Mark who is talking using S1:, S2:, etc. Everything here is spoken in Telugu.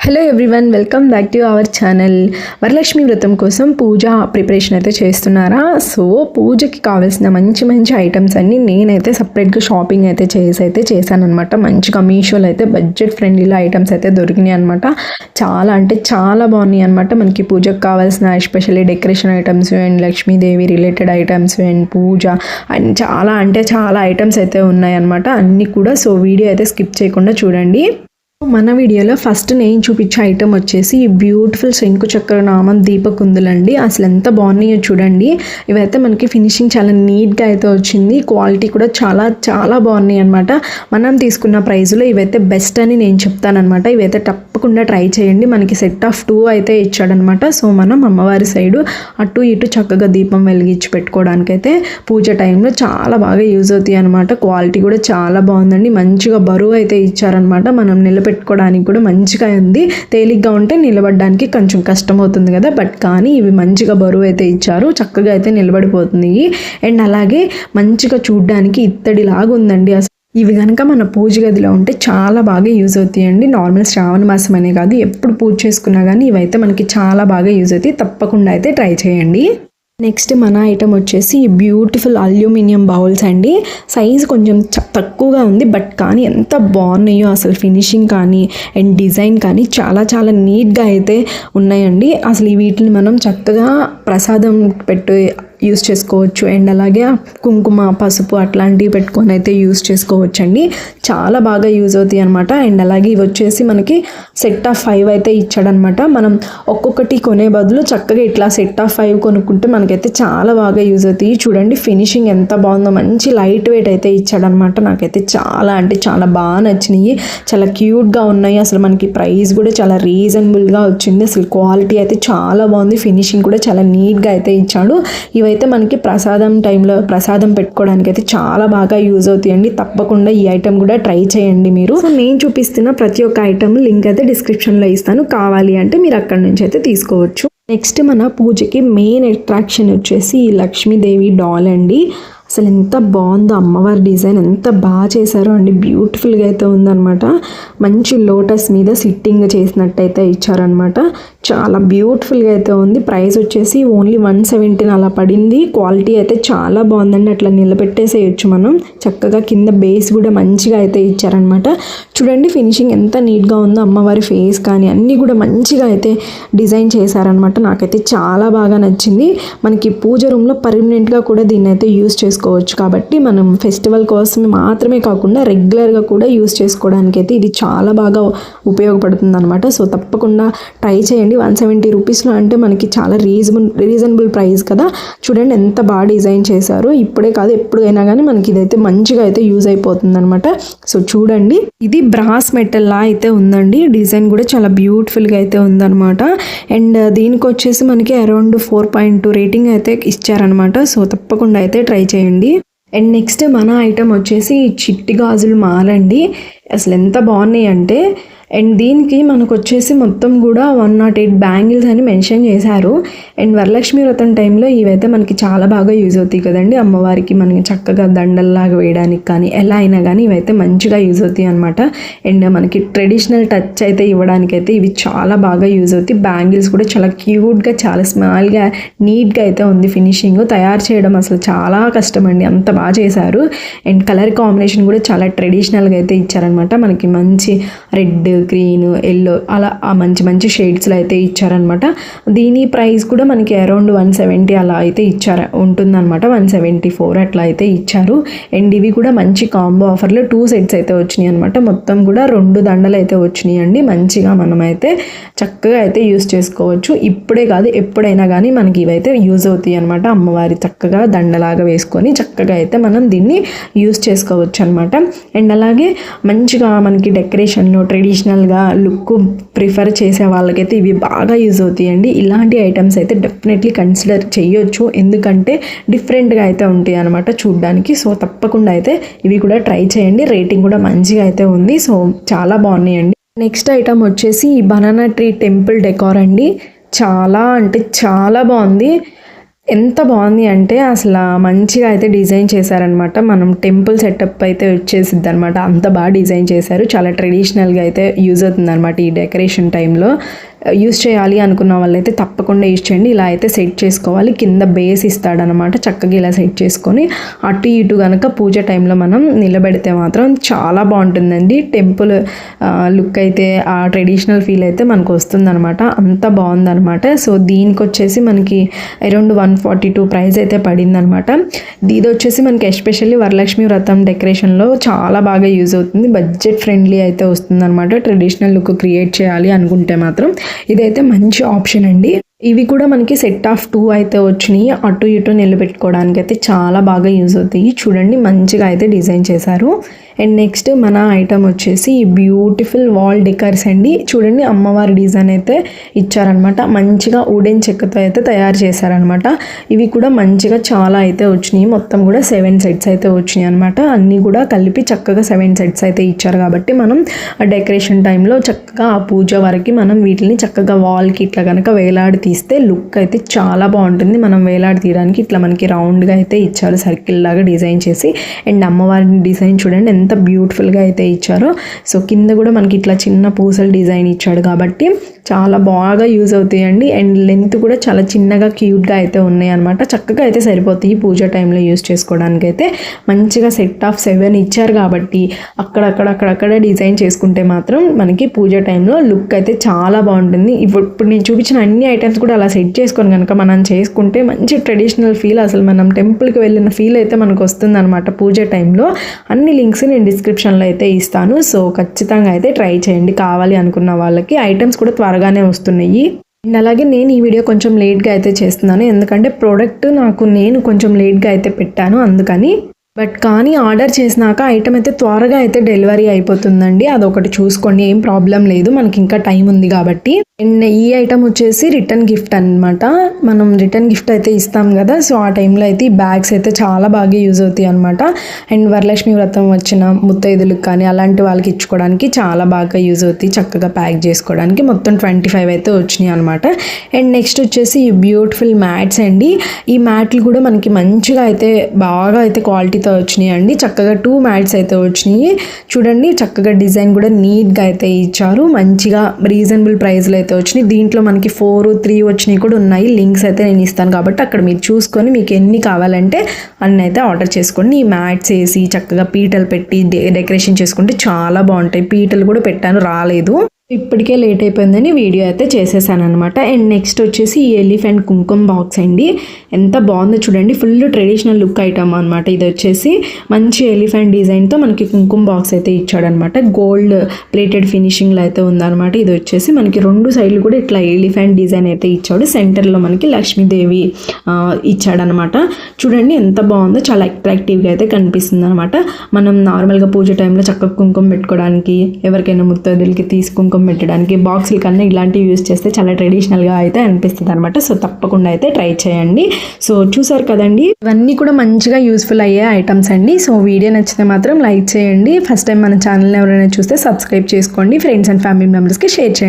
S1: Hello everyone, welcome back to our channel. Varalakshmi వ్రతం కోసం పూజ ప్రిపరేషన్ అయితే చేస్తున్నారా? సో పూజకి కావాల్సిన మంచి మంచి ఐటమ్స్ అన్నీ నేనైతే సపరేట్గా షాపింగ్ అయితే చేశాను అనమాట. మంచిగా మీషోలో అయితే బడ్జెట్ ఫ్రెండ్లీలో ఐటమ్స్ అయితే దొరికినాయి అనమాట. చాలా అంటే చాలా బాగున్నాయి అనమాట. మనకి పూజకు కావాల్సిన especially decoration items and Lakshmidevi related items and పూజ అండ్ చాలా ఐటమ్స్ అయితే ఉన్నాయి అనమాట అన్నీ కూడా. సో వీడియో అయితే స్కిప్ చేయకుండా చూడండి. మన వీడియోలో ఫస్ట్ నేను చూపించే ఐటమ్ వచ్చేసి ఈ బ్యూటిఫుల్ శంకు చక్ర నామం దీపకుందులండి. అసలు ఎంత బాగున్నాయో చూడండి. ఇవైతే మనకి ఫినిషింగ్ చాలా నీట్గా అయితే వచ్చింది. క్వాలిటీ కూడా చాలా బాగున్నాయి అనమాట. మనం తీసుకున్న ప్రైస్లో ఇవైతే బెస్ట్ అని నేను చెప్తానమాట. ఇవైతే తప్పకుండా ట్రై చేయండి. మనకి సెట్ ఆఫ్ 2 అయితే ఇచ్చాడనమాట. సో మనం అమ్మవారి సైడు అటు ఇటు చక్కగా దీపం వెలిగించి పెట్టుకోవడానికైతే పూజ టైంలో చాలా బాగా యూజ్ అవుతాయి అనమాట. క్వాలిటీ కూడా చాలా బాగుందండి. మంచిగా బరువు అయితే ఇచ్చారనమాట. మనం పెట్టుకోవడానికి కూడా మంచిగా ఉంది. తేలిగ్గా ఉంటే నిలబడడానికి కొంచెం కష్టం అవుతుంది కదా, బట్ కానీ ఇవి మంచిగా బరువు అయితే ఇచ్చారు. చక్కగా అయితే నిలబడిపోతుంది. అండ్ అలాగే మంచిగా చూడడానికి ఇత్తడిలాగా ఉందండి. అసలు ఇవి కనుక మన పూజ గదిలో ఉంటే చాలా బాగా యూజ్ అవుతాయండి. నార్మల్ శ్రావణ మాసం అనే కాదు, ఎప్పుడు పూజ చేసుకున్నా కానీ ఇవైతే మనకి చాలా బాగా యూజ్ అవుతాయి. తప్పకుండా అయితే ట్రై చేయండి. నెక్స్ట్ మన ఐటమ్ వచ్చేసి బ్యూటిఫుల్ అల్యూమినియం బౌల్స్ అండి. సైజ్ కొంచెం తక్కువగా ఉంది, బట్ కానీ ఎంత బాగున్నాయో అసలు ఫినిషింగ్ కానీ అండ్ డిజైన్ కానీ చాలా నీట్గా అయితే ఉన్నాయండి. అసలు వీటిని మనం చక్కగా ప్రసాదం పెట్టి యూస్ చేసుకోవచ్చు. అండ్ అలాగే కుంకుమ పసుపు అట్లాంటివి పెట్టుకొని అయితే యూస్ చేసుకోవచ్చు అండి. చాలా బాగా యూజ్ అవుతాయి అనమాట. అండ్ అలాగే ఇవి వచ్చేసి మనకి సెట్ ఆఫ్ 5 అయితే ఇచ్చాడనమాట. మనం ఒక్కొక్కటి కొనే బదులు చక్కగా ఇట్లా సెట్ ఆఫ్ 5 కొనుక్కుంటే మనకైతే చాలా బాగా యూజ్ అవుతాయి. చూడండి ఫినిషింగ్ ఎంత బాగుందో. మంచి లైట్ వెయిట్ అయితే ఇచ్చాడనమాట. నాకైతే చాలా బాగా నచ్చినాయి. చాలా క్యూట్గా ఉన్నాయి. అసలు మనకి ప్రైస్ కూడా చాలా రీజనబుల్గా వచ్చింది. అసలు క్వాలిటీ అయితే చాలా బాగుంది. ఫినిషింగ్ కూడా చాలా నీట్గా అయితే ఇచ్చాడు. ఇవైతే మనకి ప్రసాదం టైంలో ప్రసాదం పెట్టుకోవడానికి అయితే చాలా బాగా యూజ్ అవుతాయండి. తప్పకుండా ఈ ఐటమ్ కూడా ట్రై చేయండి మీరు. సో నేను చూపిస్తున్న ప్రతి ఒక్క ఐటమ్ లింక్ అయితే డిస్క్రిప్షన్లో ఇస్తాను. కావాలి అంటే మీరు అక్కడ నుంచి అయితే తీసుకోవచ్చు. నెక్స్ట్ మన పూజకి మెయిన్ అట్రాక్షన్ వచ్చేసి ఈ లక్ష్మీదేవి డాల్ అండి. అసలు ఎంత బాగుందో, అమ్మవారి డిజైన్ ఎంత బాగా చేశారో అండి. బ్యూటిఫుల్గా అయితే ఉందన్నమాట. మంచి లోటస్ మీద సిట్టింగ్ చేసినట్టయితే ఇచ్చారనమాట. చాలా బ్యూటిఫుల్గా అయితే ఉంది. ప్రైస్ వచ్చేసి ఓన్లీ 117 అలా పడింది. క్వాలిటీ అయితే చాలా బాగుందండి. అట్లా నిలబెట్టేసేయచ్చు మనం. చక్కగా కింద బేస్ కూడా మంచిగా అయితే ఇచ్చారనమాట. చూడండి ఫినిషింగ్ ఎంత నీట్గా ఉందో. అమ్మవారి ఫేస్ కానీ అన్నీ కూడా మంచిగా అయితే డిజైన్ చేశారనమాట. నాకైతే చాలా బాగా నచ్చింది. మనకి పూజ రూమ్లో పర్మనెంట్గా కూడా దీన్ని అయితే యూస్ చేసుకోవచ్చు. కాబట్టి మనం ఫెస్టివల్ కోసం మాత్రమే కాకుండా రెగ్యులర్గా కూడా యూస్ చేసుకోవడానికి అయితే ఇది చాలా బాగా ఉపయోగపడుతుంది అనమాట. సో తప్పకుండా ట్రై చేయండి. 170 రూపీస్లో అంటే మనకి చాలా రీజనబుల్ ప్రైస్ కదా. చూడండి ఎంత బాగా డిజైన్ చేశారు. ఇప్పుడే కాదు ఎప్పుడైనా కానీ మనకి ఇదైతే మంచిగా అయితే యూజ్ అయిపోతుంది అనమాట. సో చూడండి ఇది బ్రాస్ మెటల్ లా అయితే ఉందండి. డిజైన్ కూడా చాలా బ్యూటిఫుల్గా అయితే ఉందన్నమాట. అండ్ దీనికి వచ్చేసి మనకి అరౌండ్ 4.2 రేటింగ్ అయితే ఇచ్చారనమాట. సో తప్పకుండా అయితే ట్రై చేయండి. అండ్ నెక్స్ట్ మన ఐటమ్ వచ్చేసి చిట్టి గాజులు మాలండి. అసలు ఎంత బాగున్నాయి అంటే, అండ్ దీనికి మనకు వచ్చేసి మొత్తం కూడా 108 బ్యాంగిల్స్ అని మెన్షన్ చేశారు. అండ్ వరలక్ష్మి వ్రతం టైంలో ఇవైతే మనకి చాలా బాగా యూజ్ అవుతాయి కదండి. అమ్మవారికి మనకి చక్కగా దండల్లాగా వేయడానికి కానీ ఎలా అయినా కానీ ఇవైతే మంచిగా యూజ్ అవుతాయి అనమాట. అండ్ మనకి ట్రెడిషనల్ టచ్ అయితే ఇవ్వడానికి అయితే ఇవి చాలా బాగా యూజ్ అవుతాయి. బ్యాంగిల్స్ కూడా చాలా క్యూట్గా చాలా స్మాల్గా నీట్గా అయితే ఉంది. ఫినిషింగ్ తయారు చేయడం అసలు చాలా కష్టం అండి. అంత బాగా చేశారు. అండ్ కలర్ కాంబినేషన్ కూడా చాలా ట్రెడిషనల్గా అయితే ఇచ్చారనమాట. మనకి మంచి రెడ్, గ్రీన్, ఎల్లో అలా ఆ మంచి షేడ్స్లో అయితే ఇచ్చారనమాట. దీని ప్రైస్ కూడా మనకి అరౌండ్ 170 అలా అయితే ఉంటుందన్నమాట. 174 అట్లా అయితే ఇచ్చారు. అండ్ ఇవి కూడా మంచి కాంబో ఆఫర్లో 2 సెట్స్ అయితే వచ్చినాయి అనమాట. మొత్తం కూడా 2 దండలు అయితే వచ్చినాయి అండి. మంచిగా మనమైతే చక్కగా అయితే యూజ్ చేసుకోవచ్చు. ఇప్పుడే కాదు ఎప్పుడైనా కానీ మనకి ఇవైతే యూజ్ అవుతాయి అనమాట. అమ్మవారి చక్కగా దండలాగా వేసుకొని చక్కగా అయితే మనం దీన్ని యూజ్ చేసుకోవచ్చు అనమాట. అండ్ అలాగే మంచిగా మనకి డెకరేషన్లో ట్రెడిషనల్గా లుక్ ప్రిఫర్ చేసే వాళ్ళకైతే ఇవి బాగా యూజ్ అవుతాయండి. ఇలాంటి ఐటమ్స్ అయితే డెఫినెట్లీ కన్సిడర్ చేయొచ్చు. ఎందుకంటే డిఫరెంట్గా అయితే ఉంటాయి అనమాట చూడడానికి. సో తప్పకుండా అయితే ఇవి కూడా ట్రై చేయండి. రేటింగ్ కూడా మంచిగా అయితే ఉంది. సో చాలా బాగున్నాయండి. నెక్స్ట్ ఐటమ్ వచ్చేసి బనానా ట్రీ టెంపుల్ డెకార్ అండి. చాలా అంటే చాలా బాగుంది. ఎంత బాగుంది అంటే అసలు మంచిగా అయితే డిజైన్ చేశారనమాట. మనం టెంపుల్ సెటప్ అయితే వచ్చేసిద్ది అనమాట. అంత బాగా డిజైన్ చేశారు. చాలా ట్రెడిషనల్గా అయితే యూజ్ అవుతుంది అనమాట ఈ డెకరేషన్ టైంలో. యూస్ చేయాలి అనుకున్న వాళ్ళైతే తప్పకుండా యూస్ చేయండి. ఇలా అయితే సెట్ చేసుకోవాలి. కింద బేస్ ఇస్తాడనమాట. చక్కగా ఇలా సెట్ చేసుకొని అటు ఇటు కనుక పూజ టైంలో మనం నిలబెడితే మాత్రం చాలా బాగుంటుందండి. టెంపుల్ లుక్ అయితే ఆ ట్రెడిషనల్ ఫీల్ అయితే మనకు వస్తుందన్నమాట. అంత బాగుందన్నమాట. సో దీనికి వచ్చేసి మనకి అరౌండ్ 142 ప్రైస్ అయితే పడిందనమాట. ఇది వచ్చేసి మనకి ఎస్పెషల్లీ వరలక్ష్మి వ్రతం డెకరేషన్లో చాలా బాగా యూజ్ అవుతుంది. బడ్జెట్ ఫ్రెండ్లీ అయితే వస్తుందన్నమాట. ట్రెడిషనల్ లుక్ క్రియేట్ చేయాలి అనుకుంటే మాత్రం ఇదైతే మంచి ఆప్షన్ అండి. ఇవి కూడా మనకి సెట్ ఆఫ్ 2 అయితే వచ్చినాయి. అటు ఇటు నిలబెట్టుకోవడానికి అయితే చాలా బాగా యూజ్ అవుతాయి. చూడండి మంచిగా అయితే డిజైన్ చేశారు. అండ్ నెక్స్ట్ మన ఐటమ్ వచ్చేసి బ్యూటిఫుల్ వాల్ డెకర్స్ అండి. చూడండి అమ్మవారి డిజైన్ అయితే ఇచ్చారనమాట. మంచిగా వుడెన్ చెక్కతో అయితే తయారు చేశారనమాట. ఇవి కూడా మంచిగా చాలా అయితే వచ్చినాయి. మొత్తం కూడా 7 సెట్స్ అయితే వచ్చినాయి అనమాట. అన్నీ కూడా కలిపి చక్కగా 7 సెట్స్ అయితే ఇచ్చారు కాబట్టి మనం డెకరేషన్ టైంలో చక్కగా ఆ పూజ వరకు మనం వీటిని చక్కగా వాల్కి ఇట్లా కనుక వేలాడి తీస్తే లుక్ అయితే చాలా బాగుంటుంది. మనం వేలాడి తీయడానికి ఇట్లా మనకి రౌండ్గా అయితే ఇచ్చారు, సర్కిల్ లాగా డిజైన్ చేసి. అండ్ అమ్మవారిని డిజైన్ చూడండి ఎంత బ్యూటిఫుల్గా అయితే ఇచ్చారో. సో కింద కూడా మనకి ఇట్లా చిన్న పూసల డిజైన్ ఇచ్చాడు కాబట్టి చాలా బాగా యూజ్ అవుతాయండి. అండ్ లెంత్ కూడా చాలా చిన్నగా క్యూట్గా అయితే ఉన్నాయి అనమాట. చక్కగా అయితే సరిపోతాయి పూజ టైంలో యూజ్ చేసుకోవడానికి. అయితే మంచిగా సెట్ ఆఫ్ 7 ఇచ్చారు కాబట్టి అక్కడక్కడ డిజైన్ చేసుకుంటే మాత్రం మనకి పూజ టైంలో లుక్ అయితే చాలా బాగుంటుంది. ఇప్పుడు నేను చూపించిన అన్ని ఐటమ్స్ కూడా అలా సెట్ చేసుకొని కనుక మనం చేసుకుంటే మంచి ట్రెడిషనల్ ఫీల్, అసలు మనం టెంపుల్కి వెళ్ళిన ఫీల్ అయితే మనకు వస్తుంది అనమాట పూజ టైంలో. అన్ని లింక్స్ నేను డిస్క్రిప్షన్లో అయితే ఇస్తాను. సో ఖచ్చితంగా అయితే ట్రై చేయండి కావాలి అనుకున్న వాళ్ళకి. ఐటమ్స్ కూడా త్వరగానే వస్తున్నాయి. అండ్ అలాగే నేను ఈ వీడియో కొంచెం లేట్గా అయితే చేస్తున్నాను, ఎందుకంటే ప్రోడక్ట్ నేను కొంచెం లేట్గా అయితే పెట్టాను అందుకని. కానీ ఆర్డర్ చేసినాక ఐటమ్ అయితే త్వరగా అయితే డెలివరీ అయిపోతుందండి. అదొకటి చూసుకోండి, ఏం ప్రాబ్లం లేదు, మనకి ఇంకా టైం ఉంది కాబట్టి. అండ్ ఈ ఐటమ్ వచ్చేసి రిటర్న్ గిఫ్ట్ అనమాట. మనం రిటర్న్ గిఫ్ట్ అయితే ఇస్తాం కదా, సో ఆ టైంలో అయితే ఈ బ్యాగ్స్ అయితే చాలా బాగా యూజ్ అవుతాయి అనమాట. అండ్ వరలక్ష్మి వ్రతం వచ్చిన ముత్తైదులకు కానీ అలాంటి వాళ్ళకి ఇచ్చుకోవడానికి చాలా బాగా యూజ్ అవుతాయి. చక్కగా ప్యాక్ చేసుకోవడానికి మొత్తం 25 అయితే వచ్చినాయి అనమాట. అండ్ నెక్స్ట్ వచ్చేసి ఈ బ్యూటిఫుల్ మ్యాట్స్ అండి. ఈ మ్యాట్లు కూడా మనకి మంచిగా అయితే బాగా అయితే క్వాలిటీతో వచ్చినాయి అండి. చక్కగా 2 మ్యాట్స్ అయితే వచ్చినాయి. చూడండి చక్కగా డిజైన్ కూడా నీట్గా అయితే ఇచ్చారు. మంచిగా రీజనబుల్ ప్రైస్లో అయితే వచ్చినాయి. దీంట్లో మనకి 4, 3 వచ్చినాయి కూడా ఉన్నాయి. లింక్స్ అయితే నేను ఇస్తాను కాబట్టి అక్కడ మీరు చూసుకొని మీకు ఎన్ని కావాలంటే అన్ని అయితే ఆర్డర్ చేసుకోండి. ఈ మ్యాట్స్ వేసి చక్కగా పీటలు పెట్టి డెకరేషన్ చేసుకుంటే చాలా బాగుంటాయి. పీటలు కూడా పెట్టాను, రాలేదు. ఇప్పటికే లేట్ అయిపోయిందని వీడియో అయితే చేసేసాను అనమాట. అండ్ నెక్స్ట్ వచ్చేసి ఈ ఎలిఫెంట్ కుంకుమ బాక్స్ అండి. ఎంత బాగుందో చూడండి. ఫుల్ ట్రెడిషనల్ లుక్ ఐటమ్ అనమాట. ఇది వచ్చేసి మంచి ఎలిఫెంట్ డిజైన్తో మనకి కుంకుమ బాక్స్ అయితే ఇచ్చాడనమాట. గోల్డ్ ప్లేటెడ్ ఫినిషింగ్లో అయితే ఉందన్నమాట. ఇది వచ్చేసి మనకి 2 సైడ్లు కూడా ఇట్లా ఎలిఫెంట్ డిజైన్ అయితే ఇచ్చాడు. సెంటర్లో మనకి లక్ష్మీదేవి ఇచ్చాడనమాట. చూడండి ఎంత బాగుందో, చాలా అట్రాక్టివ్గా అయితే కనిపిస్తుంది అనమాట. మనం నార్మల్గా పూజ టైంలో చక్కగా కుంకుమ పెట్టుకోవడానికి, ఎవరికైనా ముత్తైదులకి కుంకుమ పెట్టడానికి బాక్సుల కన్నా ఇలాంటివి యూజ్ చేస్తే చాలా ట్రెడిషనల్గా అయితే అనిపిస్తుంది అనమాట. సో తప్పకుండా అయితే ట్రై చేయండి. సో చూసారు కదండి, ఇవన్నీ కూడా మంచిగా యూస్ఫుల్ అయ్యే ఐటమ్స్ అండి. సో వీడియో నచ్చితే మాత్రం లైక్ చేయండి. ఫస్ట్ టైం మన ఛానల్ని ఎవరైనా చూస్తే సబ్స్క్రైబ్ చేసుకోండి. ఫ్రెండ్స్ అండ్ ఫ్యామిలీ మెంబర్స్కి షేర్ చేయండి.